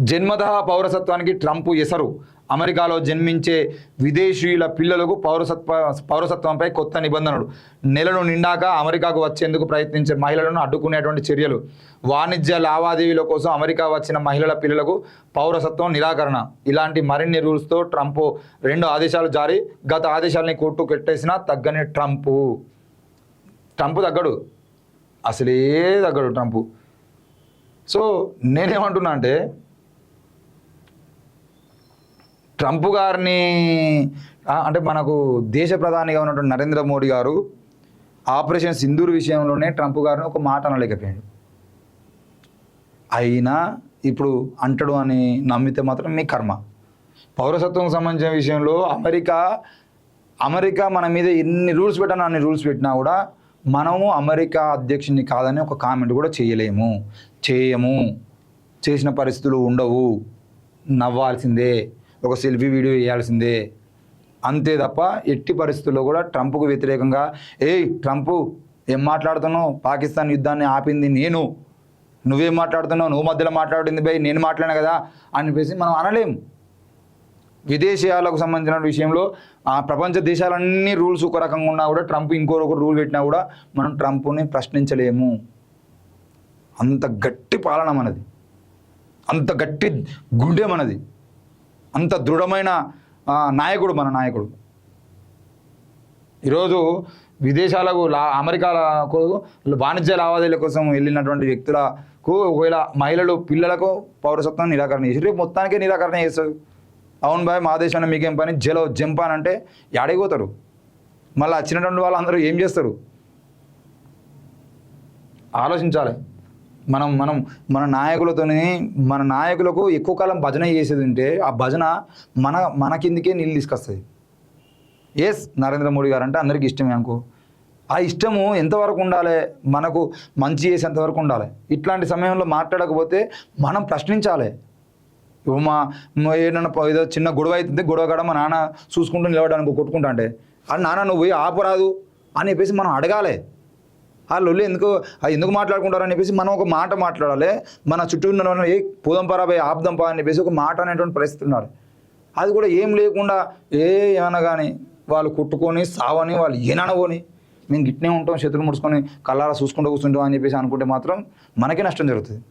జన్మతః పౌరసత్వానికి Trump ఎసరు. అమెరికాలో జన్మించే విదేశీయుల పిల్లలకు పౌరసత్వంపై కొత్త నిబంధనలు. నెలలు నిండాక అమెరికాకు వచ్చేందుకు ప్రయత్నించే మహిళలను అడ్డుకునేటువంటి చర్యలు. వాణిజ్య లావాదేవీల కోసం అమెరికా వచ్చిన మహిళల పిల్లలకు పౌరసత్వం నిరాకరణ. ఇలాంటి మరిన్ని రూల్స్తో ట్రంప్ 2 ఆదేశాలు జారీ. గత ఆదేశాలని కోర్టు కట్టేసినా తగ్గని ట్రంప్ తగ్గడు, అసలే తగ్గడు ట్రంప్. సో నేనేమంటున్నా అంటే ట్రంప్ గారిని అంటే మనకు దేశ ప్రధానిగా ఉన్నటువంటి నరేంద్ర మోడీ గారు ఆపరేషన్ సింధూర్ విషయంలోనే ట్రంప్ గారిని ఒక మాట అనలేకపోయాడు. అయినా ఇప్పుడు అంటడు అని నమ్మితే మాత్రం మీ కర్మ. పౌరసత్వం సంబంధించిన విషయంలో అమెరికా మన మీద ఎన్ని రూల్స్ పెట్టినా అన్ని రూల్స్ పెట్టినా కూడా మనము అమెరికా అధ్యక్షుని కాదని ఒక కామెంట్ కూడా చేయము. చేసిన పరిస్థితులు ఉండవు. నవ్వాల్సిందే, ఒక సెల్ఫీ వీడియో వేయాల్సిందే, అంతే తప్ప ఎట్టి పరిస్థితుల్లో కూడా ట్రంప్కు వ్యతిరేకంగా ట్రంప్ ఏం మాట్లాడుతున్నావు, పాకిస్తాన్ యుద్ధాన్ని ఆపింది నేను, నువ్వేం మాట్లాడుతున్నావు, నువ్వు మధ్యలో మాట్లాడింది బై నేను మాట్లాడినా కదా అని చెప్పేసి మనం అనలేము. విదేశీయాలకు సంబంధించిన విషయంలో ఆ ప్రపంచ దేశాలన్నీ రూల్స్ ఒక రకంగా ఉన్నా కూడా ట్రంప్ ఇంకొక రూల్ పెట్టినా కూడా మనం ట్రంప్ని ప్రశ్నించలేము. అంత గట్టి పాలన మనది, అంత గట్టి గుండె మనది, అంత దృఢమైన నాయకుడు మన నాయకుడు. ఈరోజు విదేశాలకు అమెరికాకు వాణిజ్య లావాదేవీల కోసం వెళ్ళినటువంటి వ్యక్తులకు ఒకవేళ మహిళలు పిల్లలకు పౌరసత్వం నిరాకరణ చేసి రేపు మొత్తానికే నిరాకరణ చేస్తారు. అవును బాయ్ మా దేశంలో మీకేం పని, జంపాన్ అంటే యాడైపోతారు. మళ్ళీ వచ్చినటువంటి వాళ్ళందరూ ఏం చేస్తారు ఆలోచించాలి. మన నాయకులకు ఎక్కువ కాలం భజన చేసేది ఉంటే ఆ భజన మన కిందికే నీళ్ళు తీసుకొస్తుంది. నరేంద్ర మోడీ గారు అంటే అందరికీ ఇష్టమే అనుకో, ఆ ఇష్టము ఎంతవరకు ఉండాలి, మనకు మంచి చేసేంతవరకు ఉండాలి. ఇట్లాంటి సమయంలో మాట్లాడకపోతే మనం ప్రశ్నించాలి. ఏదన్నా ఏదో చిన్న గొడవ అవుతుంది, గొడవ కాడ మా నాన్న చూసుకుంటూ నిలబడడానికి కొట్టుకుంటా అంటే అది నాన్న నువ్వు పోయి ఆపరాదు అని చెప్పేసి మనం అడగాలి. ఆ లొల్లి ఎందుకు మాట్లాడుకుంటారని చెప్పేసి మనం ఒక మాట మాట్లాడాలి. మన చుట్టూ ఉన్న వాళ్ళని పోదంపారా పోయి ఆపుదంపా అని చెప్పేసి ఒక మాట అనేటువంటి పరిస్థితి ఉండాలి. అది కూడా ఏం లేకుండా ఏమన్నా కానీ వాళ్ళు కొట్టుకొని సావని వాళ్ళు ఏననవని మేము గిట్నే ఉంటాం, చేతులు ముడుచుకొని కళ్ళారా చూసుకుంటూ కూర్చుంటాం అని చెప్పేసి అనుకుంటే మాత్రం మనకే నష్టం జరుగుతుంది.